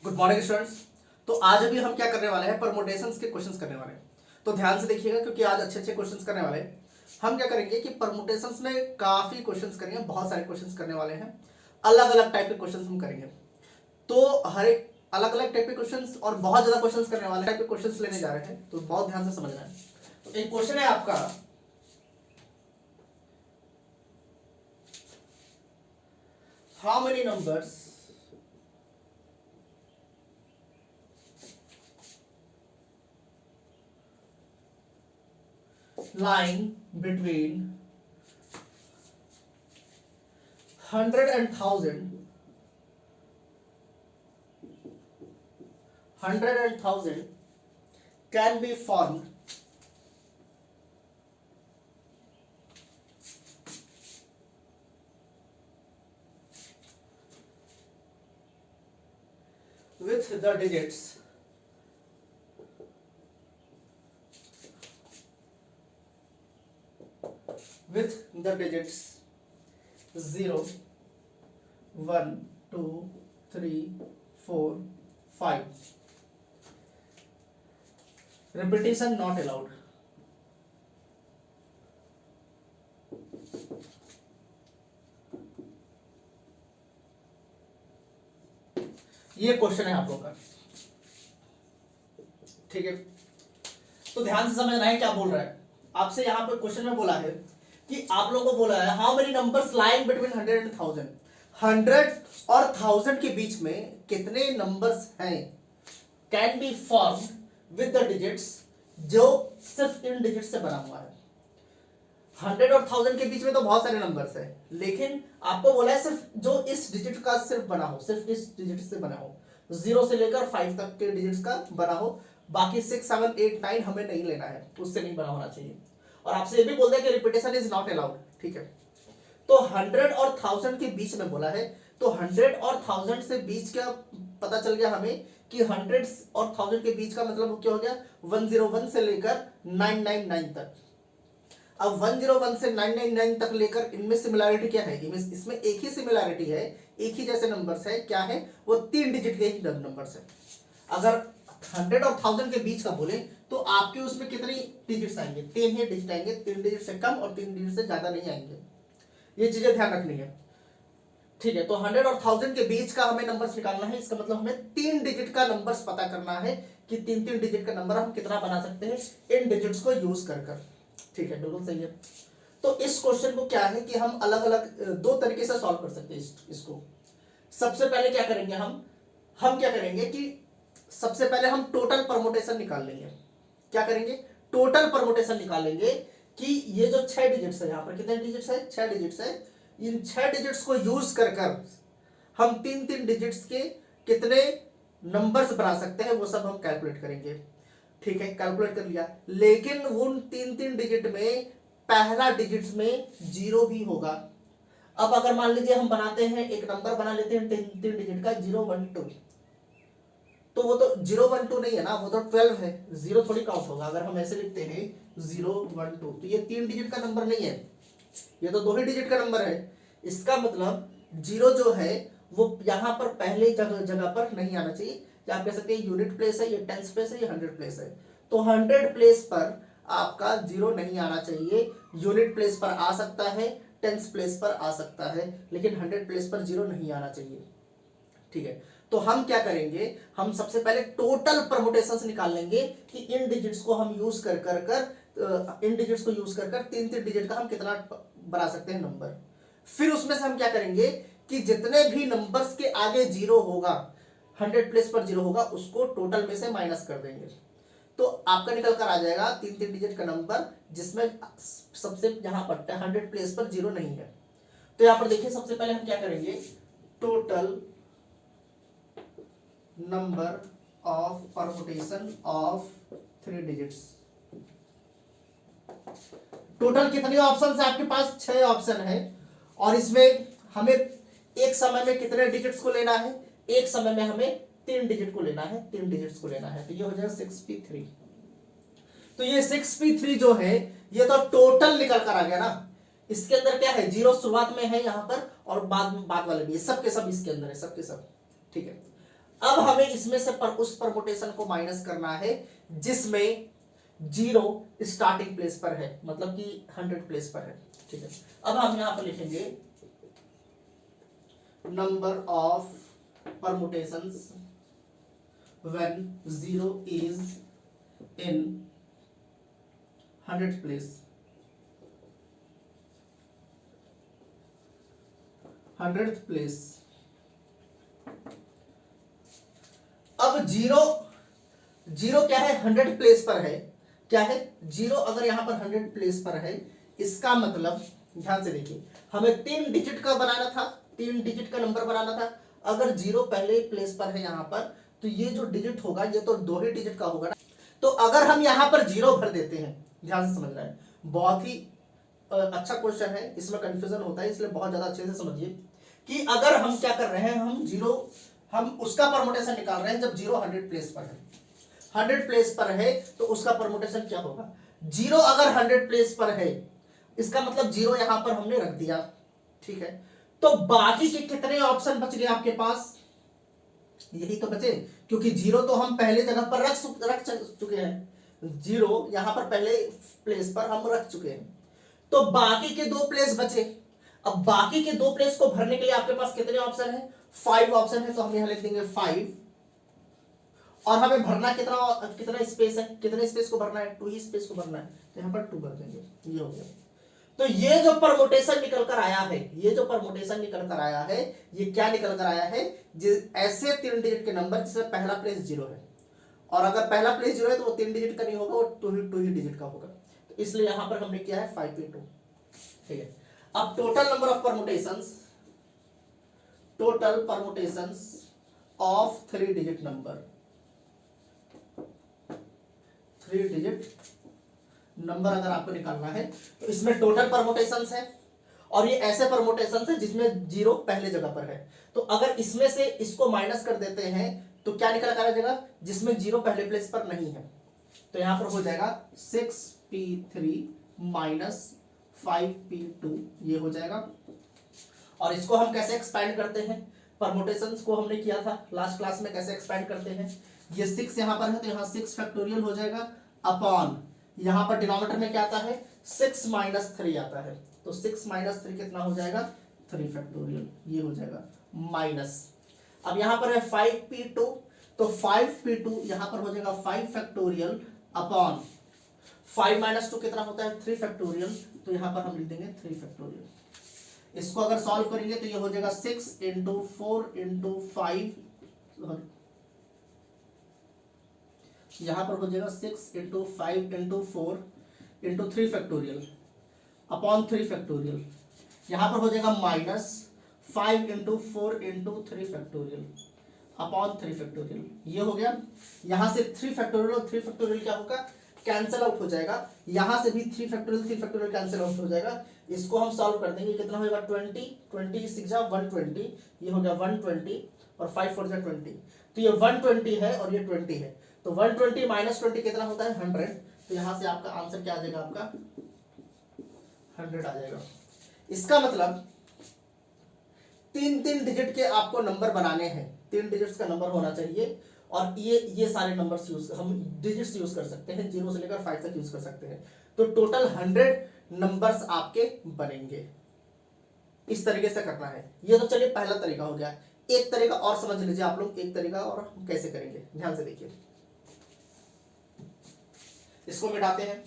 Good morning students. तो आज अभी हम क्या करने वाले हैं, परमुटेशंस के क्वेश्चंस करने वाले हैं। तो ध्यान से देखिएगा क्योंकि आज अच्छे अच्छे क्वेश्चंस करने वाले हैं। हम क्या करेंगे कि परमुटेशंस में काफी क्वेश्चंस करेंगे, बहुत सारे क्वेश्चंस करने वाले हैं। अलग अलग टाइप के क्वेश्चंस हम करेंगे। तो हर एक अलग अलग टाइप के क्वेश्चंस और बहुत ज्यादा क्वेश्चंस करने वाले टाइप के क्वेश्चंस लेने जा रहे हैं, तो बहुत ध्यान से समझना है। तो एक क्वेश्चन है आपका, how many numbers lying between 100 and 1000 can be formed with the digits 0, 1, 2, 3, 4, 5. Repetition not allowed. ये क्वेश्चन है आप लोग का, ठीक है। तो ध्यान से समझना है क्या बोल रहा है आपसे। यहाँ पे क्वेश्चन में बोला है कि आप लोगों को बोला है how many numbers lying between 100 and 1000। 100 और 1000 के बीच में कितने नंबर्स हैं, can be formed with the digits, जो सिर्फ इन डिजिट से बना हुआ है। 100 और 1000 के बीच में तो बहुत सारे नंबर्स है, लेकिन आपको बोला है सिर्फ जो इस डिजिट का सिर्फ बना हो, सिर्फ इस डिजिट से बना हो, 0 से लेकर 5 तक के डिजिट्स का बना हो। बाकी 6, 7, 8, 9 हमें नहीं लेना है, उससे नहीं बना होना चाहिए। और आपसे ये भी बोलते हैं कि रिपीटेशन इज नॉट अलाउड, ठीक है। तो 100 और 1000 के बीच में बोला है, तो 100 और 1000 से बीच क्या पता चल गया हमें कि 100 और 1000 के बीच का मतलब क्या हो गया, 101 से लेकर 999 तक। अब 101 से 999 तक लेकर इनमें सिमिलैरिटी क्या है, इसमें एक ही सिमिलैरिटी है, एक ही जैसे नंबर्स है। क्या है वो, 3 डिजिट के ही नंबर्स है। अगर 100 और 1000 के बीच का बोले तो आपके उसमें कितनी डिजिट्स आएंगे, 3 ही डिजिट आएंगे। 3 डिजिट से कम और 3 डिजिट से ज्यादा नहीं आएंगे। ये चीजें ध्यान रखनी है, ठीक है। तो 100 और 1000 के बीच का हमें नंबर्स निकालना है। इसका मतलब हमें 3 डिजिट का नंबर्स पता करना है कि 3 डिजिट का नंबर हम कितना बना सकते हैं इन डिजिट्स को यूज कर, ठीक है। बिल्कुल सही है। तो इस क्वेश्चन को क्या है कि हम अलग अलग 2 तरीके से सॉल्व कर सकते हैं इसको। सबसे पहले क्या करेंगे, हम क्या करेंगे कि सबसे पहले हम टोटल परमुटेशन निकाल लेंगे। क्या करेंगे, टोटल परमुटेशन निकालेंगे कि ये जो 6 डिजिट्स है, यहाँ पर कितने डिजिट्स है, 6 डिजिट्स है। इन 6 डिजिट्स को यूज कर हम 3 डिजिट्स के कितने नंबर्स बना सकते हैं वो सब हम कैलकुलेट करेंगे, ठीक है। कैलकुलेट कर लिया, लेकिन उन 3 डिजिट में पहला डिजिट्स में 0 भी होगा। अब अगर मान लीजिए हम बनाते हैं, एक नंबर बना लेते हैं 3 डिजिट का 012, तो वो तो 012 नहीं है ना, वो तो 12 है, 0 थोड़ी काउंट होगा। अगर हम ऐसे लिखते हैं 012, तो ये 3 डिजिट का नंबर नहीं है, ये तो 2 ही डिजिट का नंबर है। इसका मतलब 0 जो है वो यहाँ पर पहले जगह पर नहीं आना चाहिए। या आप कह सकते हैं यूनिट प्लेस है, ये टेंस प्लेस है, ये 100 प्लेस है। तो 100 प्लेस पर आपका 0 नहीं आना चाहिए। यूनिट प्लेस पर आ सकता है, टेंस प्लेस पर आ सकता है, लेकिन 100 प्लेस पर 0 नहीं आना चाहिए, ठीक है। तो हम क्या करेंगे, हम सबसे पहले टोटल परमुटेशंस निकाल लेंगे कि इन डिजिट्स को हम यूज इन डिजिट्स को यूज कर 3 डिजिट का हम कितना बना सकते हैं नंबर। फिर उसमें से हम क्या करेंगे कि जितने भी नंबर्स के आगे 0 होगा, 100 प्लेस पर 0 होगा, उसको टोटल में से माइनस कर देंगे। तो आपका निकल कर आ जाएगा 3 डिजिट का नंबर, जिसमें सबसे यहाँ पर 100 प्लेस पर 0 नहीं है। तो यहाँ पर देखिए, सबसे पहले हम क्या करेंगे, total number of permutation of 3 digits. Total कितने ऑप्शन है आपके पास, 6 ऑप्शन है। और इसमें हमें एक समय में कितने डिजिट्स को लेना है, एक समय में हमें 3 डिजिट को लेना है, 3 डिजिट्स को लेना है। तो ये हो जाएगा 6p3। तो ये 6p3 जो है ये तो टोटल निकल कर आ गया ना। इसके अंदर क्या है, 0 शुरुआत में है यहाँ पर, और बाद वाले भी, सब के सब इसके अंदर है, सब के सब, ठीक है। अब हमें इसमें से उस परमुटेशन को माइनस करना है जिसमें 0 स्टार्टिंग प्लेस पर है, मतलब कि 100 प्लेस पर है। ठीक है, अब हम यहां पर लिखेंगे number of permutations when 0 is in 100th place, 100th place। अब जीरो, जीरो क्या है, 100 प्लेस पर है। क्या है, जीरो अगर यहां पर 100 प्लेस पर है, इसका मतलब ध्यान से देखिए, हमें 3 डिजिट का बनाना था, 3 डिजिट का नंबर बनाना था। अगर जीरो पहले प्लेस पर है यहां पर, तो ये जो डिजिट होगा ये तो 2 ही डिजिट का होगा ना। तो अगर हम यहां पर जीरो भर देते हैं, ध्यान से समझना है, बहुत ही अच्छा क्वेश्चन है, इसमें कंफ्यूजन होता है, इसलिए बहुत ज्यादा अच्छे से समझिए कि अगर हम क्या कर रहे हैं, हम जीरो, हम उसका परमुटेशन निकाल रहे हैं जब जीरो 100 प्लेस पर है। 100 प्लेस पर है तो उसका परमुटेशन क्या होगा, जीरो अगर 100 प्लेस पर है, इसका मतलब जीरो यहां पर हमने रख दिया। ठीक है, तो बाकी के कितने ऑप्शन बच गए आपके पास, यही तो बचे, क्योंकि जीरो तो हम पहले जगह पर रख चुके हैं, जीरो यहां पर पहले प्लेस पर हम रख चुके हैं, तो बाकी के 2 प्लेस बचे। अब बाकी के 2 प्लेस को भरने के लिए आपके पास कितने ऑप्शन है, 5 ऑप्शन है, तो हम यहां लिख देंगे 5। और हमें भरना कितना, कितना स्पेस है, कितने स्पेस को भरना है, 2 ही स्पेस को भरना है, तो यहां पर 2 भर देंगे, ये हो गया। तो ये जो परमुटेशन निकल कर आया है, ये जो परमुटेशन निकल कर आया है, ये क्या निकल कर आया है, ऐसे 3 डिजिट के नंबर जिसमें पहला प्लेस जीरो है, और अगर पहला प्लेस जीरो है तो वो 3 डिजिट का नहीं होगा, वो 2 ही डिजिट का होगा। तो इसलिए यहां पर हमने किया है 5p2। ठीक है, अब total number of permutations, total permutations of 3 digit number, 3 digit number अगर आपको निकालना है, तो इसमें टोटल परमुटेशंस है, और ये ऐसे परमुटेशंस है जिसमें जीरो पहले जगह पर है। तो अगर इसमें से इसको माइनस कर देते हैं तो क्या निकल कर आ जाएगा, जिसमें जीरो पहले प्लेस पर नहीं है, तो यहां पर हो जाएगा 6p3 माइनस 5p2, ये हो जाएगा। और इसको हम कैसे एक्सपैंड करते हैं, परमुटेशंस को हमने किया था लास्ट क्लास में, कैसे एक्सपैंड करते हैं, ये 6 यहां पर है तो यहां 6 फैक्टोरियल हो जाएगा, अपॉन यहां पर डिनोमिनेटर में क्या आता है, 6 माइनस 3 आता है, तो 6 माइनस 3 कितना हो जाएगा, 3 फैक्टोरियल, ये हो जाएगा, माइनस। अब यहां पर है 5p2, तो 5p2 यहां पर हो जाएगा 5 फैक्टोरियल अपॉन 5 माइनस 2 कितना होता है, 3 फैक्टोरियल, तो यहां पर हम लिख देंगे 3 फैक्टोरियल। इसको अगर सॉल्व करेंगे तो ये हो जाएगा 6 इंटू 4 इंटू 5, यहां पर हो जाएगा 6 into 5 into 4 into 3 factorial upon 3 factorial, यहां पर हो जाएगा minus 5 into 4 into 3 factorial upon 3 factorial, ये हो गया। यहां से 3 फैक्टोरियल और 3 फैक्टोरियल क्या होगा, कैंसिल आउट हो जाएगा, यहां से भी 3 फैक्टोरियल कैंसिल आउट हो जाएगा। इसको हम सॉल्व कर देंगे, कितना होगा 20, 20 6 जा 120, ये हो गया 120, और 5 4 जा 20, तो ये 120 है और ये 20 है, तो 120 माइनस 20 कितना होता है 100, तो यहां से आपका आंसर क्या आ जाएगा, आपका 100 आ जाएगा। इसका मतलब 3 डिजिट के आपको नंबर बनाने हैं, 3 डिजिट्स का नंबर होना चाहिए, और ये सारे नंबर्स यूज, हम डिजिट्स यूज कर सकते हैं, 0 से लेकर 5 तक यूज कर सकते हैं, तो टोटल 100 नंबर्स आपके बनेंगे। इस तरीके से करना है। ये तो चलिए पहला तरीका हो गया, एक तरीका और समझ लीजिए आप लोग, एक तरीका और हम कैसे करेंगे, ध्यान से देखिए। इसको मिटाते हैं,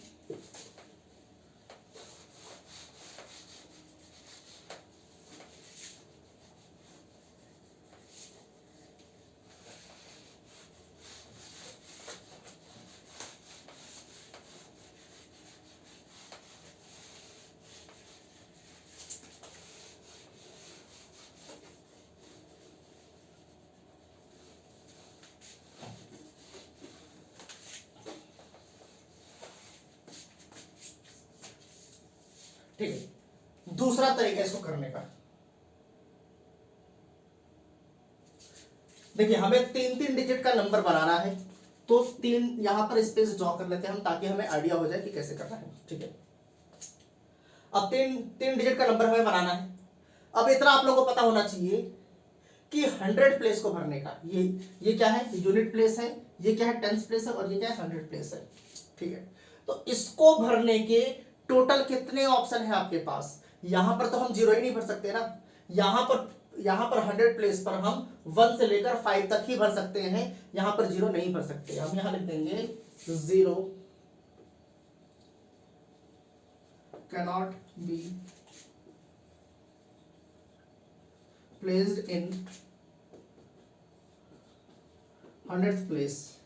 ठीक है। दूसरा तरीका इसको करने का, देखिए हमें 3 डिजिट का नंबर बनाना है, तो 3 यहां पर स्पेस ड्रॉ कर लेते हैं हम, ताकि हमें आइडिया हो जाए कि कैसे करना है। ठीक है, अब 3 डिजिट का नंबर हमें बनाना है। अब इतना आप लोगों को पता होना चाहिए कि 100 प्लेस को भरने का। ये क्या है, यूनिट प्लेस है, ये क्या है, टेंस प्लेस है, और ये क्या है, 100 प्लेस है। ठीक है, तो इसको भरने के टोटल कितने ऑप्शन है आपके पास? यहां पर तो हम 0 ही नहीं भर सकते ना, यहां पर 100 प्लेस पर हम 1 से लेकर 5 तक ही भर सकते हैं, यहां पर 0 नहीं भर सकते। हम यहां लिख देंगे 0 cannot be placed in 100th place.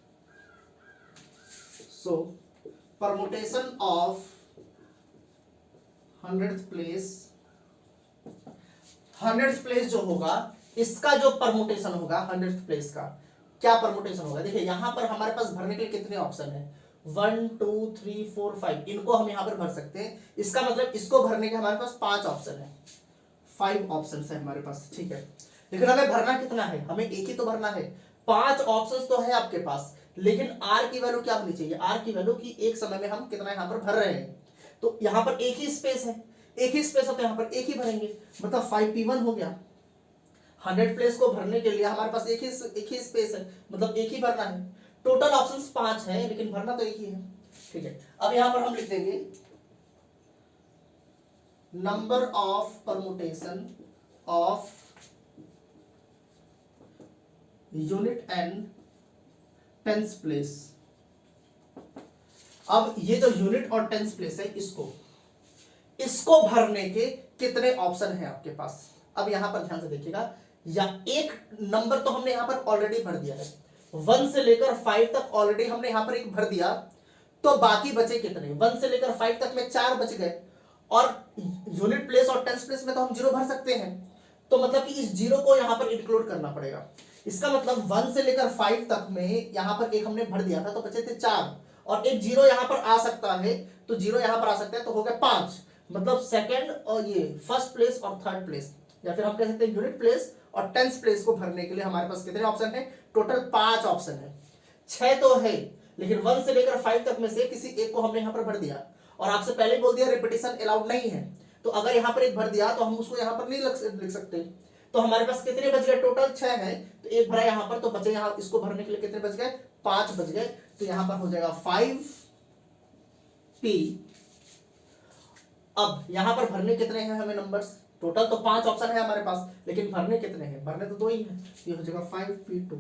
So permutation of 100th place, 100th place जो होगा, इसका जो परमुटेशन होगा 100th प्लेस का, क्या परमुटेशन होगा? देखिए यहां पर हमारे पास भरने के लिए कितने ऑप्शन है, 1 2 3 4 5, इनको हम यहां पर भर सकते हैं। इसका मतलब इसको भरने के हमारे पास 5 ऑप्शन है, 5 ऑप्शन है हमारे पास। ठीक है, लेकिन हमें भरना कितना है, हमें एक ही तो भरना है। 5 ऑप्शन तो है आपके पास, लेकिन आर की वैल्यू क्या होनी चाहिए? आर की वैल्यू की एक समय में हम कितना यहां पर भर रहे हैं, तो यहां पर एक ही स्पेस है, एक ही स्पेस है तो यहां पर एक ही भरेंगे, मतलब 5p1 हो गया। 100 प्लेस को भरने के लिए हमारे पास एक ही स्पेस है, मतलब एक ही भरना है। टोटल ऑप्शंस 5 है, लेकिन भरना तो एक ही है। ठीक है, अब यहां पर हम लिख देंगे number of permutation of unit and tens place. अब ये जो यूनिट और टेंस प्लेस है, इसको भरने के कितने ऑप्शन है आपके पास? अब यहां पर ध्यान से देखिएगा, या एक नंबर तो हमने यहां पर ऑलरेडी भर दिया है, 1 से लेकर 5 तक ऑलरेडी हमने यहां पर एक भर दिया, तो बाकी बचे कितने? 1 से लेकर 5 तक में 4 बच गए, और यूनिट प्लेस और टेंस प्लेस में तो हम 0 भर सकते हैं, तो मतलब कि इस 0 को यहां पर इंक्लूड करना पड़ेगा। इसका मतलब 1 से लेकर 5 तक में यहां पर एक हमने भर दिया था, तो बचे थे 4, और एक 0 यहां पर आ सकता है, तो 0 यहां पर आ सकता है, तो हो गया 5। मतलब सेकंड और ये फर्स्ट प्लेस और थर्ड प्लेस, या फिर हम कह सकते हैं यूनिट प्लेस और टेंस प्लेस को भरने के लिए हमारे पास कितने ऑप्शन है? टोटल 5 ऑप्शन है। 6 तो है, लेकिन 1 से लेकर 5 तक में से किसी एक को हमने यहां पर भर दिया, और आपसे पहले बोल दिया रिपीटिशन अलाउड नहीं है, तो अगर यहां पर एक भर दिया तो हम उसको यहां पर नहीं लिख सकते। तो हमारे पास कितने बच गए? टोटल 6 है, तो एक भरा यहां पर, तो बचे यहां इसको भरने के लिए कितने बच गए? 5 बच गए, तो यहां पर हो जाएगा 5p। अब यहां पर भरने कितने हैं हमें नंबर्स? टोटल तो 5 ऑप्शन है हमारे पास, लेकिन भरने कितने हैं? भरने तो 2 ही हैं, ये हो जाएगा 5p2,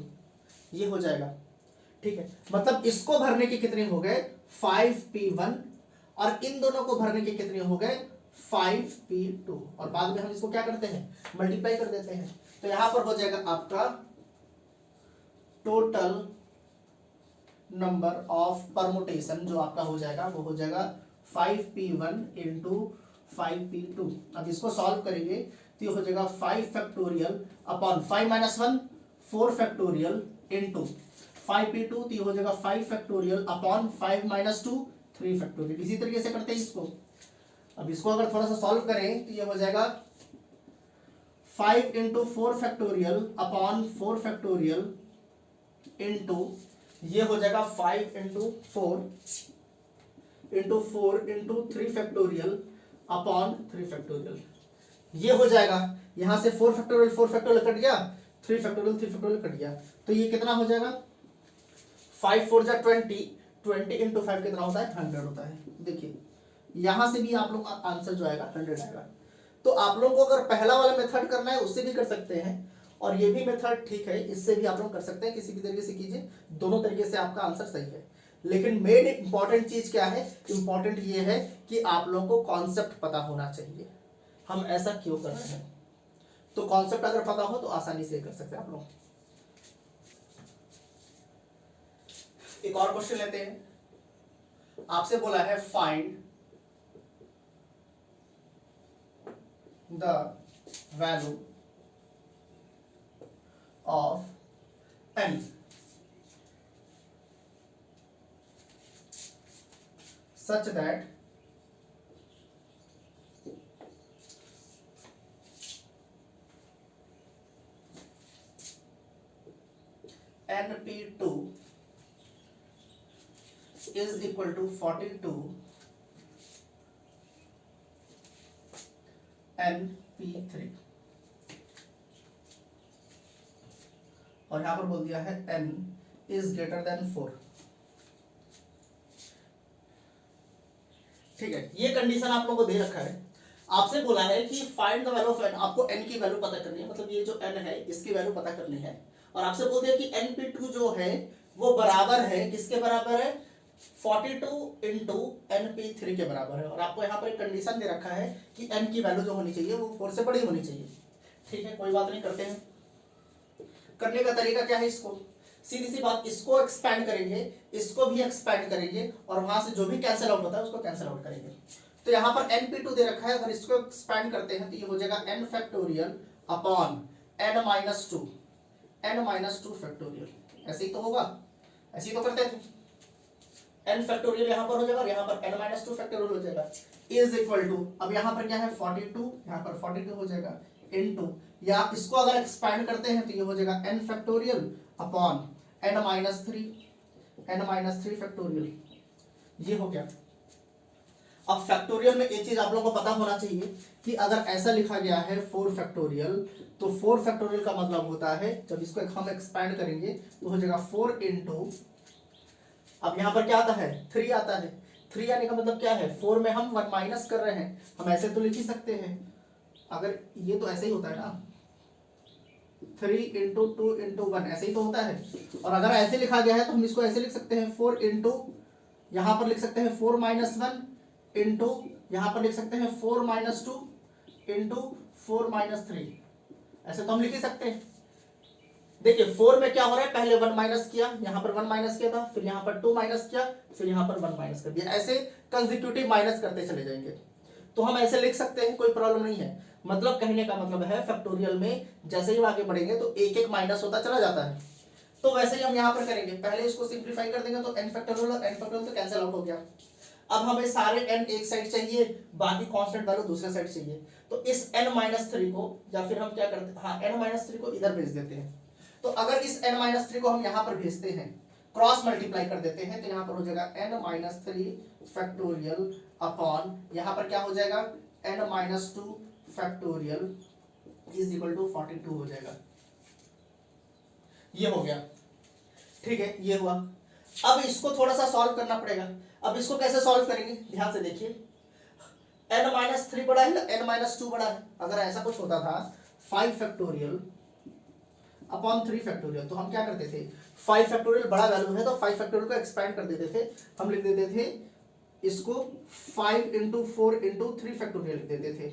ये हो जाएगा। ठीक है, मतलब इसको भरने के कितने हो गए? 5p1, और इन दोनों को भरने के कितने हो गए? 5p2, और बाद में हम इसको क्या करते हैं? मल्टीप्लाई कर देते हैं, तो यहां पर हो जाएगा आपका टोटल नंबर ऑफ परमुटेशन, जो आपका हो जाएगा वो हो जाएगा 5p1 इंटू 5p2। अब इसको सॉल्व करेंगे तो ये हो जाएगा 5 factorial upon 5 minus 1 4 factorial into 5p2, तो ये हो जाएगा 5 फैक्टोरियल अपॉन 5 माइनस 2 3 फैक्टोरियल। इसी तरीके से करते हैं इसको। अब इसको अगर थोड़ा सा सॉल्व करें तो ये हो जाएगा 5 into 4 factorial upon 4 factorial into, ये हो जाएगा 5 into 4 into 3 factorial upon 3 factorial. ये हो जाएगा, यहां से 4 फैक्टोरियल कट गया, 3 फैक्टोरियल कट गया, तो ये कितना हो जाएगा? 5 4 जा 20 इंटू 5 कितना होता है? 100 होता है। देखिए यहां से भी आप लोग का आंसर जो आएगा 100 आएगा। तो आप लोगों को अगर पहला वाला मेथड करना है उससे भी कर सकते हैं, और ये भी मेथड ठीक है, इससे भी आप लोग कर सकते हैं, किसी भी तरीके से कीजिए, दोनों तरीके से आपका आंसर सही है। लेकिन मेन इंपॉर्टेंट चीज क्या है? इंपॉर्टेंट ये है कि आप लोगों को कॉन्सेप्ट पता होना चाहिए, हम ऐसा क्यों कर रहे हैं। तो कॉन्सेप्ट अगर पता हो तो आसानी से कर सकते हैं आप लोग। एक और क्वेश्चन लेते हैं, आपसे बोला है find the value of n such that np2 is equal to 42 np3। और यहाँ पर बोल दिया है n इज ग्रेटर देन 4। ठीक है, ये कंडीशन आप लोगों को दे रखा है। आपसे बोला है कि find the value of n, आपको n की वैल्यू पता करनी है, मतलब ये जो n है इसकी वैल्यू पता करनी है। और आपसे बोल दिया कि np2 जो है वो बराबर है, किसके बराबर है, 42 इंटू np3 के बराबर है। और आपको यहाँ पर एक कंडीशन दे रखा है कि n की वैल्यू जो होनी चाहिए वो 4 से बड़ी होनी चाहिए। ठीक है, कोई बात नहीं, करते हैं। करने का तरीका क्या है, इसको सीधी सी बात, इसको एक्सपैंड करेंगे, इसको भी एक्सपैंड करेंगे, और वहां से जो भी कैंसिल आउट होता है उसको कैंसिल आउट करेंगे। तो यहाँ पर np2 दे रखा है, अगर इसको एक्सपैंड करते हैं तो ये हो जाएगा n factorial upon n minus two factorial. ऐसे ही तो होगा, ऐसे ही तो करते थे। n फैक्टोरियल यहाँ पर हो जाएगा और यहाँ पर n माइनस टू फैक्टोरियल हो जाएगा, इज इक्वल टू, अब यहाँ पर क्या है 42, यहाँ पर 42 हो जाएगा इनटू, या इसको अगर एक्सपैंड करते हैं तो ये हो जाएगा n factorial upon n minus three factorial. ये हो गया। अब फैक्टोरियल में एक चीज आप लोगों को पता होना चाहिए कि अगर ऐसा लिखा गया है 4 फैक्टोरियल, तो 4 फैक्टोरियल का मतलब होता है जब इसको हम एक्सपैंड करेंगे तो हो जाएगा 4 इंटू, अब यहाँ पर क्या आता है 3 आता है। 3 आने का मतलब क्या है, 4 में हम 1 माइनस कर रहे हैं, हम ऐसे तो लिख ही सकते हैं, अगर ये तो ऐसे ही होता है ना, 3 इंटू 2 इंटू 1 ऐसे ही तो होता है। और अगर ऐसे लिखा गया है तो हम इसको ऐसे लिख सकते हैं 4 इंटू, यहाँ पर लिख सकते हैं 4 माइनस 1 इंटू, यहाँ पर लिख सकते हैं 4 माइनस 2 इंटू 4 माइनस 3, ऐसे तो हम लिख ही सकते हैं। देखिए 4 में क्या हो रहा है, पहले 1 माइनस किया, यहाँ पर 1 माइनस किया था, फिर यहाँ पर 2 माइनस किया, फिर यहाँ पर 1 माइनस कर दिया, ऐसे कंसेक्यूटिव माइनस करते चले जाएंगे। तो हम ऐसे लिख सकते हैं, कोई प्रॉब्लम नहीं है। मतलब कहने का मतलब है फैक्टोरियल में जैसे ही आगे बढ़ेंगे तो एक एक माइनस होता चला जाता है। तो वैसे ही हम यहाँ पर करेंगे, पहले इसको सिंप्लीफाई कर देंगे तो n फैक्टोरियल और n फैक्टोरियल तो कैंसिल आउट हो गया। अब हमें सारे n एक साइड चाहिए, बाकी कांस्टेंट वैल्यू दूसरे साइड चाहिए। तो इस n माइनस 3 को, या फिर हम क्या करते हैं, हाँ n माइनस 3 को इधर भेज देते हैं। तो अगर इस n माइनस 3 को हम यहाँ पर भेजते हैं, क्रॉस मल्टीप्लाई कर देते हैं, तो यहाँ पर हो जाएगा n माइनस 3 फैक्टोरियल अपॉन, यहाँ पर क्या हो जाएगा n minus 2 factorial is equal to 42 हो जाएगा। ये हो गया, ठीक है, ये हुआ। अब इसको थोड़ा सा सॉल्व करना पड़ेगा। अब इसको कैसे सॉल्व करेंगे, ध्यान से देखिए, n माइनस 3 बड़ा है या n माइनस 2 बड़ा है। अगर ऐसा कुछ होता था 5 फैक्टोरियल अपॉन 3 फैक्टोरियल, तो हम क्या करते थे, 5 फैक्टोरियल बड़ा वैल्यू है तो 5 फैक्टोरियल को एक्सपैंड कर देते थे, हम लिख देते थे इसको 5 इंटू 4 इंटू 3 फैक्टोरियल लिख देते थे,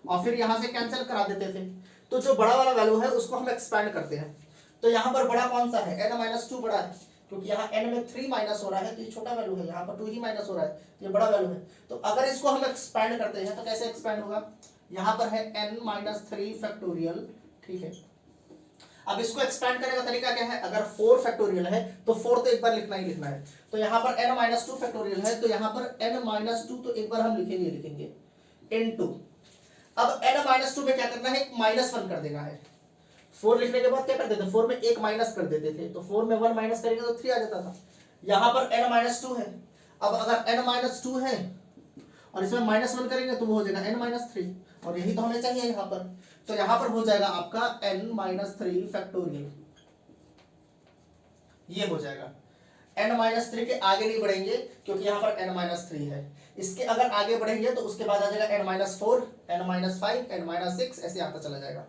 और फिर यहां से कैंसिल करा देते थे। तो जो बड़ा वाला वैल्यू है उसको हम एक्सपैंड करते हैं। तो यहाँ पर बड़ा कौन सा है, n माइनस 2 बड़ा है, क्योंकि यहाँ n में 3 माइनस हो रहा है तो ये छोटा वैल्यू है, यहाँ पर 2 ही माइनस हो रहा है, ये बड़ा वैल्यू है। तो अगर इसको हम एक्सपैंड करते हैं तो कैसे एक्सपैंड होगा, यहाँ पर है n माइनस 3 फैक्टोरियल, ठीक है। अब इसको एक्सपैंड करने का तरीका क्या है, अगर 4 फैक्टोरियल है तो 4 तो एक बार लिखना ही लिखना है। तो यहाँ पर n माइनस 2 फैक्टोरियल है, तो यहाँ पर n माइनस 2 तो एक बार हम लिखेंगे n2। अब n माइनस 2 में क्या करना है, माइनस 1 कर देना है। 4 लिखने के बाद क्या करते थे, 4 में एक माइनस कर देते थे, तो 4 में 1 माइनस करेंगे तो 3 आ जाता था। यहाँ पर n माइनस 2 है, अब अगर n माइनस 2 है और इसमें माइनस 1 करेंगे तो वो हो जाएगा n माइनस 3, और यही तो हमें चाहिए यहाँ पर। तो यहाँ पर हो जाएगा आपका n माइनस 3 फैक्टोरियल, ये हो जाएगा। n माइनस 3 के आगे नहीं बढ़ेंगे क्योंकि यहाँ पर n माइनस 3 है, इसके अगर आगे बढ़ेंगे तो उसके बाद आ जाएगा n minus 4, n minus 5, n minus 6, ऐसे आता चला जाएगा।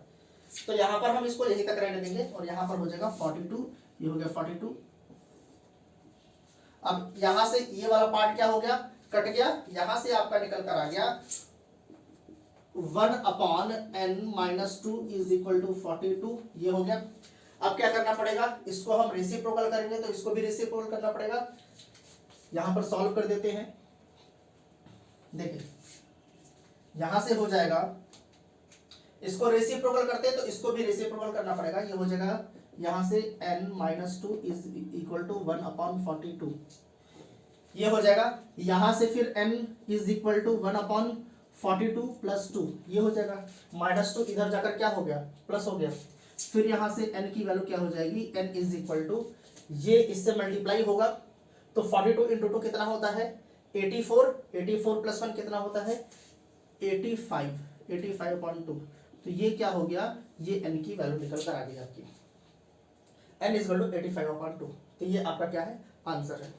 तो यहाँ पर हम इसको यहीं तक रहने देंगे, और यहाँ पर हो जाएगा 42, ये हो गया 42। अब यहाँ से ये वाला पार्ट क्या हो गया, कट गया, यहाँ से आपका निकल कर आ गया 1 upon n minus 2 is equal to 42, ये हो गया। अब क्या करना पड़ेगा, इसको हम रेसिप्रोकल करेंगे तो इसको भी रेसिप्रोकल करना पड़ेगा। यहां पर सॉल्व कर देते हैं, देखिए यहां से हो जाएगा, इसको रेसिप्रोकल करते हैं तो इसको भी रेसिप्रोकल करना पड़ेगा, ये हो जाएगा यहां से n minus 2 is equal to 1 upon 42, ये हो जाएगा। यहां से फिर n is equal to 1 upon 42 plus 2, ये हो जाएगा। माइनस 2 इधर जाकर क्या हो गया, प्लस हो गया। फिर यहां से n की वैल्यू क्या हो जाएगी, n इज इक्वल टू, ये इससे मल्टीप्लाई होगा तो 42 इंटू 2 कितना होता है 84, 84 प्लस 1 कितना होता है 85, 85 अपॉन 2, तो ये क्या हो गया, ये n की वैल्यू निकल कर आ गई आपकी। n is equal to 85/2। तो ये आपका क्या है, आंसर है।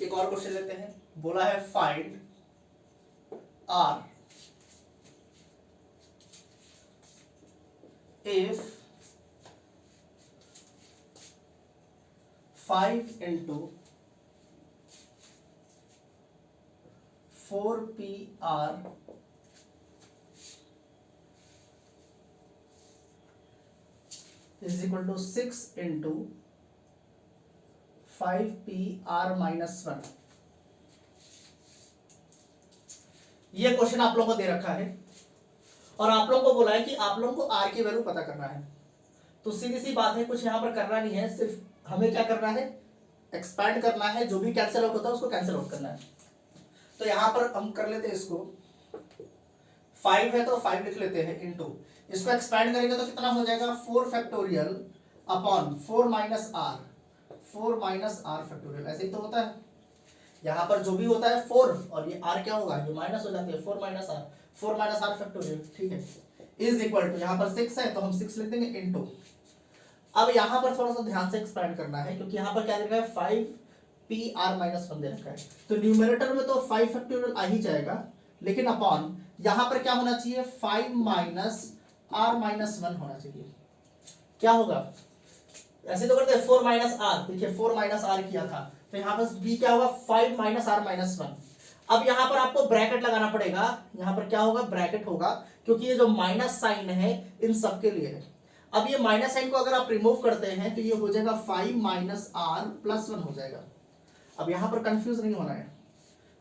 एक और क्वेश्चन लेते हैं। बोला है find R if 5 into 4PR is equal to 6 into 5PR minus 1। ये क्वेश्चन आप लोगों को दे रखा है और आप लोगों को बोला है कि आप लोगों को आर की वैल्यू पता करना है। तो सीधी सी बात है, कुछ यहाँ पर करना नहीं है, सिर्फ हमें क्या करना है, एक्सपैंड करना है। जो भी कैंसिल आउट होता है उसको कैंसिल आउट करना है। तो यहाँ पर हम कर लेते हैं इसको, 5 है तो 5 लिख लेते हैं इनटू, इसको एक्सपैंड करेंगे तो कितना हो जाएगा, 4 factorial upon 4 minus R, 4 minus R factorial. ऐसे ही तो होता है, यहाँ पर जो भी होता है 4 और ये आर क्या होगा, ये माइनस हो जाती है, 4 minus R, 4 minus R factorial, ठीक है, इज इक्वल टू, यहाँ पर 6 है तो हम 6 लिख देंगे इनटू। अब यहाँ पर थोड़ा सा ध्यान से एक्सपैंड करना है, क्योंकि यहाँ पर क्या दे रखा है, 5PR माइनस 1 दे रखा है। तो न्यूमरेटर में तो 5 फैक्टोरियल आ ही जाएगा, लेकिन अपॉन यहाँ पर क्या होना चाहिए, 5 माइनस आर माइनस 1 होना चाहिए। क्या होगा, ऐसे तो करते हैं 4 माइनस आर, देखिए 4 माइनस आर किया था, तो यहाँ पर बी क्या होगा, 5 माइनस आर माइनस 1। अब यहाँ पर आपको ब्रैकेट लगाना पड़ेगा, यहाँ पर क्या होगा, ब्रैकेट होगा, क्योंकि ये जो माइनस साइन है इन सब के लिए है। अब ये माइनस साइन को अगर आप रिमूव करते हैं तो ये हो जाएगा 5 माइनस आर प्लस 1 हो जाएगा। अब यहाँ पर कंफ्यूज नहीं होना है,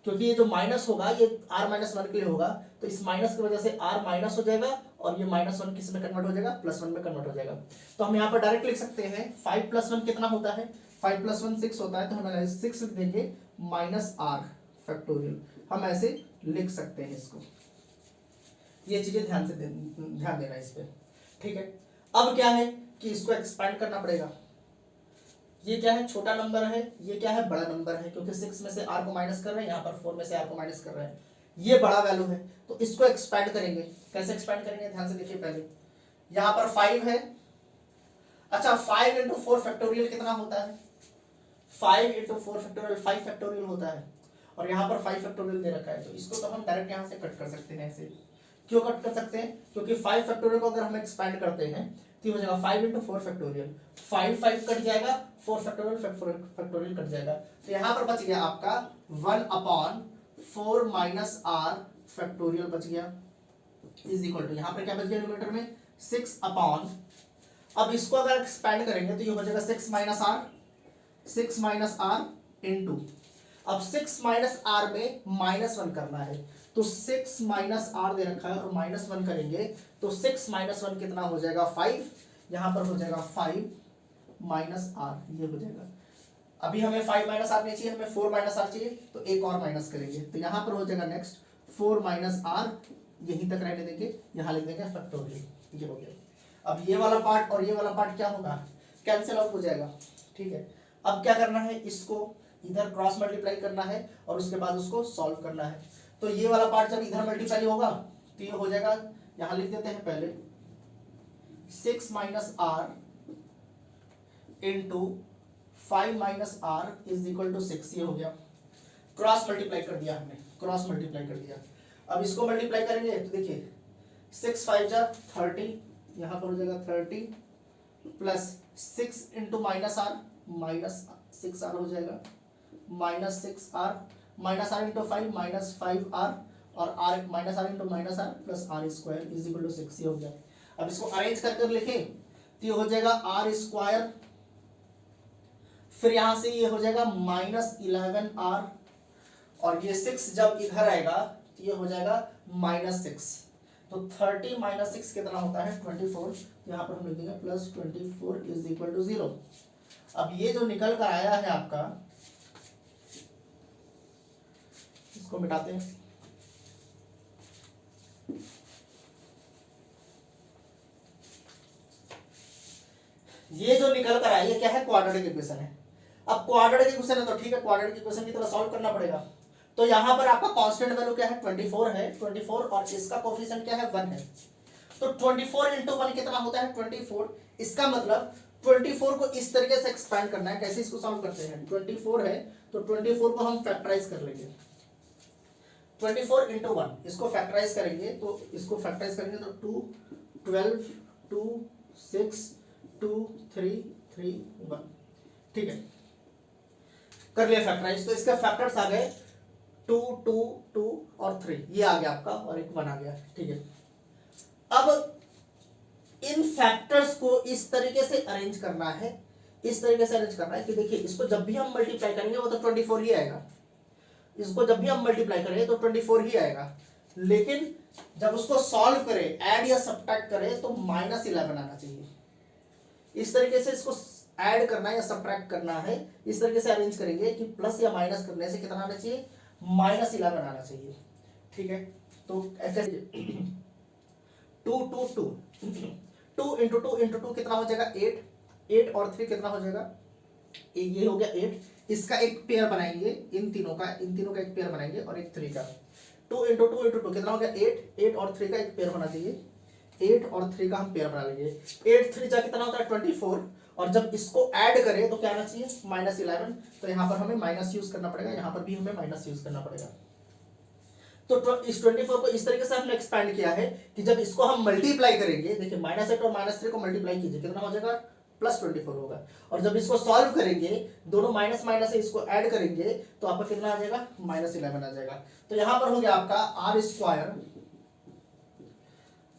क्योंकि ये जो माइनस होगा ये आर माइनस 1 के लिए होगा, तो इस माइनस की वजह से आर माइनस हो जाएगा और ये माइनस 1 किस में कन्वर्ट हो जाएगा, प्लस 1 में कन्वर्ट हो जाएगा। तो हम यहाँ पर डायरेक्ट लिख सकते हैं 5 प्लस 1 कितना होता है, 5 प्लस 1 6 होता है, तो हम 6 लिख देंगे माइनस आर फैक्टोरियल, हम ऐसे लिख सकते हैं इसको। ये चीजें ध्यान देना इस पे, ठीक है। अब क्या है कि इसको एक्सपैंड करना पड़ेगा। ये क्या है, छोटा नंबर है, ये क्या है, बड़ा नंबर है, क्योंकि 6 में से r को माइनस कर रहे हैं, यहाँ पर 4 में से r को माइनस कर रहे हैं, ये बड़ा वैल्यू है। तो इसको एक्सपैंड करेंगे, कैसे एक्सपैंड करेंगे, ध्यान से देखिए। पहले यहाँ पर 5 है, अच्छा 5 इंटू 4 फैक्टोरियल कितना होता है, 5 इंटू 4 फैक्टोरियल 5 फैक्टोरियल होता है, और यहाँ पर 5 फैक्टोरियल दे रखा है। तो इसको तो हम डायरेक्ट यहाँ से कट कर सकते हैं ऐसे। क्यों कट कर सकते हैं, क्योंकि 5 फैक्टोरियल को अगर हम एक्सपैंड करते हैं तो हो जाएगा 5 इंटू 4 फैक्टोरियल, 5 कट जाएगा, 4 फैक्टोरियल कट जाएगा। तो यहाँ पर बच गया आपका 1 अपॉन 4 माइनस आर फैक्टोरियल बच गया, इज इक्वल टू, यहाँ पर क्या बच गया न्यूमरेटर में, 6 अपॉन, अब इसको अगर एक्सपैंड करेंगे तो ये हो जाएगा 6 minus R, 6 minus are into, अब 6 माइनस आर में माइनस 1 करना है, तो 6 माइनस आर दे रखा है और माइनस 1 करेंगे तो 6 माइनस 1 कितना हो जाएगा, 5, यहाँ पर हो जाएगा 5 माइनस आर, ये हो जाएगा। अभी हमें 5 माइनस आर नहीं चाहिए, हमें 4 माइनस आर चाहिए, तो एक और माइनस करेंगे, तो यहाँ पर हो जाएगा नेक्स्ट 4 माइनस आर, यहीं तक रहने देंगे, यहाँ लिख देंगे फैक्टोरियल, ये हो गया। अब ये वाला पार्ट और ये वाला पार्ट क्या होगा, कैंसिल आउट हो जाएगा, ठीक है। अब क्या करना है, इसको इधर क्रॉस मल्टीप्लाई करना है और उसके बाद उसको सॉल्व करना है। तो ये वाला पार्ट जब इधर मल्टीप्लाई होगा तो ये हो जाएगा, यहां लिख देते हैं पहले 6 minus are into 5 minus R is equal to 6, ये हो गया। क्रॉस मल्टीप्लाई कर दिया हमने, क्रॉस मल्टीप्लाई कर दिया। अब इसको मल्टीप्लाई करेंगे तो देखिए 6 5 जा 30, यहाँ पर हो जाएगा 30 plus 6 into minus r, minus 6 r हो जाएगा, minus 6 r, minus are into 5 minus 5 r, और r minus are into minus r plus r square is equal to 6, ये हो गया। अब इसको अरेंज कर कर लिखें तो ये हो जाएगा आर स्क्वायर, फिर यहां से ये हो जाएगा -11r, और ये 6 जब इधर आएगा तो ये हो जाएगा -6। तो 30 - 6 कितना होता है 24, यहाँ पर हम लिख देंगे +24 इज इक्वल टू 0। अब ये जो निकल कर आया है आपका, इसको मिटाते हैं। ये जो निकल कर आया ये क्या है, क्वाड्रेटिक इक्वेशन है। अब क्वाड्रेटिक इक्वेशन है तो ठीक है, क्वाड्रेटिक इक्वेशन की तरह सॉल्व करना पड़ेगा। तो यहाँ पर आपका कांस्टेंट वैल्यू क्या है 24 है, 24 और इसका कोफिशिएंट क्या है 1 है। तो 24 इंटू 1 कितना होता है 24। इसका मतलब 24 को इस तरीके से एक्सपैंड करना है। कैसे इसको सॉल्व करते हैं, 24 है तो 24 को हम फैक्टराइज कर लेंगे। 24 इंटू 1 इसको फैक्टराइज करेंगे, तो इसको फैक्टराइज करेंगे तो 2 12 2 6 2 3 3 1, ठीक है, कर लिया फैक्टराइज। तो इसके फैक्टर्स आ गए 2 2 2 और 3, ये आ गया आपका, और एक 1 आ गया, ठीक है। अब इन फैक्टर्स को इस तरीके से अरेंज करना है, इस तरीके से अरेंज करना है कि देखिए इसको जब भी हम मल्टीप्लाई करेंगे वो तो 24 ही आएगा, इसको जब भी हम मल्टीप्लाई करेंगे तो 24 ही आएगा, लेकिन जब उसको सॉल्व करें, ऐड या सब्ट्रैक्ट करें तो -11 आना चाहिए। इस तरीके से इसको ऐड करना है या सब्ट्रैक्ट करना है, इस तरीके से अरेंज करेंगे कि प्लस या माइनस करने से कितना आना चाहिए -11 आना चाहिए, ठीक है। तो ऐसे 2 2 2 2 इंटू 2 इंटू 2 कितना हो जाएगा 8, 8 और 3 कितना हो जाएगा, ये हो गया 8। इसका एक पेयर बनाएंगे, इन तीनों का एक पेयर बनाएंगे और एक 3 का। 2 इंटू 2 इंटू 2 कितना हो गया 8, 8 और 3 का एक पेयर होना चाहिए, 8 और 3 का हम पेयर बना लेंगे। 8 3 जा कितना होता है 24, और जब इसको ऐड करें तो क्या आना चाहिए -11। तो यहाँ पर हमें माइनस यूज करना पड़ेगा, यहाँ पर भी हमें माइनस यूज करना पड़ेगा। तो इस 24 को इस तरीके से हमने एक्सपैंड किया है कि जब इसको हम मल्टीप्लाई करेंगे, देखिए -8 और -3 को मल्टीप्लाई कीजिए कितना हो जाएगा +24 होगा, और जब इसको सॉल्व करेंगे दोनों माइनस माइनस से इसको ऐड करेंगे तो आपका कितना आ जाएगा -11 आ जाएगा। तो यहां पर हो गया आपका आर स्क्वायर।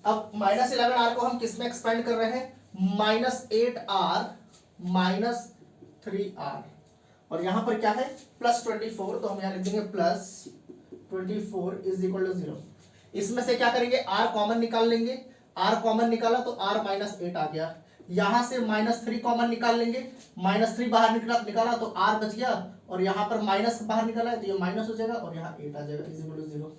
अब -11r को हम किस में एक्सपेंड कर रहे हैं, -8r -3r, और यहां पर क्या है +24, तो हम यहां लिख देंगे +24 इज इक्वल टू 0। इसमें से क्या करेंगे r कॉमन निकाल लेंगे, r कॉमन निकाला तो r -8 आ गया। यहां से -3 कॉमन निकाल लेंगे, -3 बाहर निकाला तो r बच गया, और यहां पर माइनस बाहर निकाला है तो ये माइनस हो जाएगा और यहाँ 8 आ जाएगा इज इक्वल टू 0,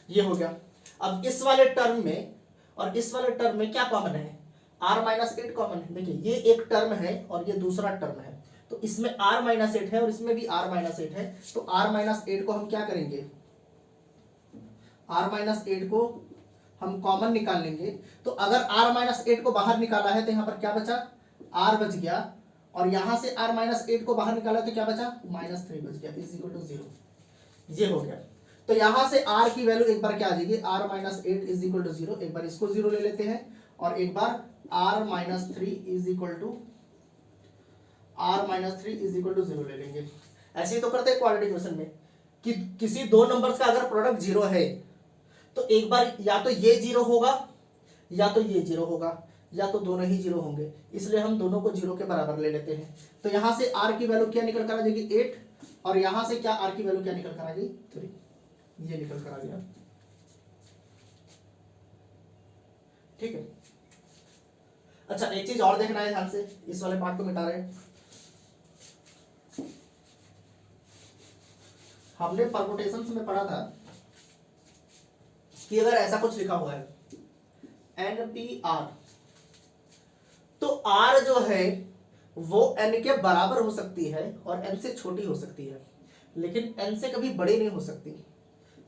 ये हो गया। अब इस वाले टर्म में और इस वाले टर्म में क्या कॉमन है, r -8 कॉमन है। देखिए ये एक टर्म है और ये दूसरा टर्म है, तो इसमें r -8 है और इसमें भी r -8 है, तो r -8 को हम क्या करेंगे, r -8 को हम कॉमन निकाल लेंगे। तो अगर r -8 को बाहर निकाला है तो यहाँ पर क्या बचा, r बच गया, और यहां से r -8 को बाहर निकाला तो क्या बचा -3 बच गया इज इक्वल टू 0, ये हो गया। तो यहां से r की वैल्यू एक बार क्या आ जाएगी, r -8 इज इक्वल टू 0, एक बार इसको 0 ले लेते हैं, और एक बार r -3 इज इक्वल टू -0 ले लेंगे। ऐसे ही तो करते हैं क्वाड्रेटिक इक्वेशन में कि किसी दो नंबर्स का अगर प्रोडक्ट 0 है तो एक बार या तो ये 0 होगा या तो ये 0 होगा, या तो दोनों ही 0 होंगे, इसलिए हम दोनों को 0 के बराबर ले लेते हैं। तो यहां से r की वैल्यू क्या निकल कर आ जाएगी 8, और यहां से क्या r की वैल्यू क्या निकल कर आ गई 3, ये निकल कर आ गया, ठीक है। अच्छा एक चीज और देखना है ध्यान से, इस वाले पार्ट को मिटा रहे हैं। हमने परमुटेशंस में पढ़ा था कि अगर ऐसा कुछ लिखा हुआ है NPR, तो R जो है वो N के बराबर हो सकती है और N से छोटी हो सकती है, लेकिन N से कभी बड़ी नहीं हो सकती।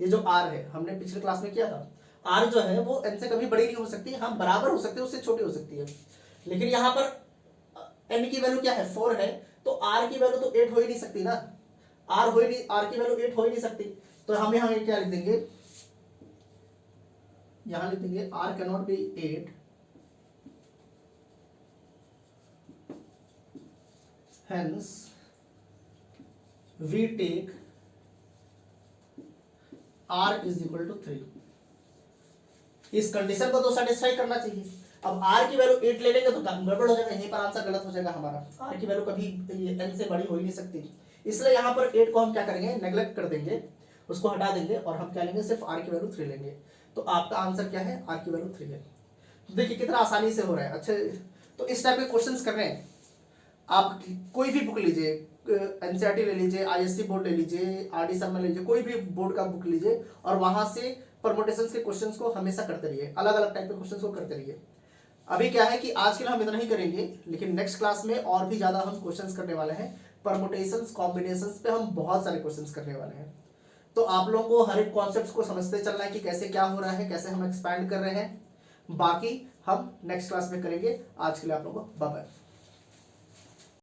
ये जो R है हमने पिछले क्लास में किया था, R जो है वो N से कभी बड़ी नहीं हो सकती, हाँ बराबर हो सकती है, उससे छोटी हो सकती है। लेकिन यहाँ पर N की वैल्यू क्या है 4 है, तो R की वैल्यू तो 8 हो ही नहीं सकती ना, R की वैल्यू 8 हो ही नहीं सकती। तो हम यहाँ क्या लिख देंगे, यहाँ लिख देंगे R cannot be 8, hence we take r is equal to 3। इस कंडीशन को तो सेटिस्फाई करना चाहिए। अब r की वैल्यू 8 ले लेंगे तो गड़बड़ हो जाएगा, यहीं पर आंसर गलत हो जाएगा हमारा। r की वैल्यू कभी n से बड़ी हो ही नहीं सकती, इसलिए यहाँ पर 8 को हम क्या करेंगे, नेग्लेक्ट कर देंगे, उसको हटा देंगे और हम क्या लेंगे, सिर्फ r की वैल्यू 3 लेंगे। तो आपका आंसर क्या है, r की वैल्यू 3 है। तो देखिए कितना आसानी से हो रहा है। अच्छा, तो इस टाइप के क्वेश्चंस कर रहे हैं आप, कोई भी बुक लीजिए, एनसीईआरटी ले लीजिए, आईएससी बोर्ड ले लीजिए, आरडी शर्मा ले लीजिए, कोई भी बोर्ड का बुक लीजिए और वहां से परमुटेशंस के क्वेश्चंस को हमेशा करते रहिए, अलग अलग टाइप के क्वेश्चंस को करते रहिए। अभी क्या है कि आज के लिए हम इतना ही करेंगे, लेकिन नेक्स्ट क्लास में और भी ज्यादा हम क्वेश्चंस करने वाले हैं। परमुटेशंस, कॉम्बिनेशंस पे हम बहुत सारे क्वेश्चंस करने वाले हैं। तो आप लोगों को हर एक कॉन्सेप्ट को समझते चलना है कि कैसे क्या हो रहा है, कैसे हम एक्सपैंड कर रहे हैं। बाकी हम नेक्स्ट क्लास में करेंगे। आज के लिए आप लोगों को बाय बाय।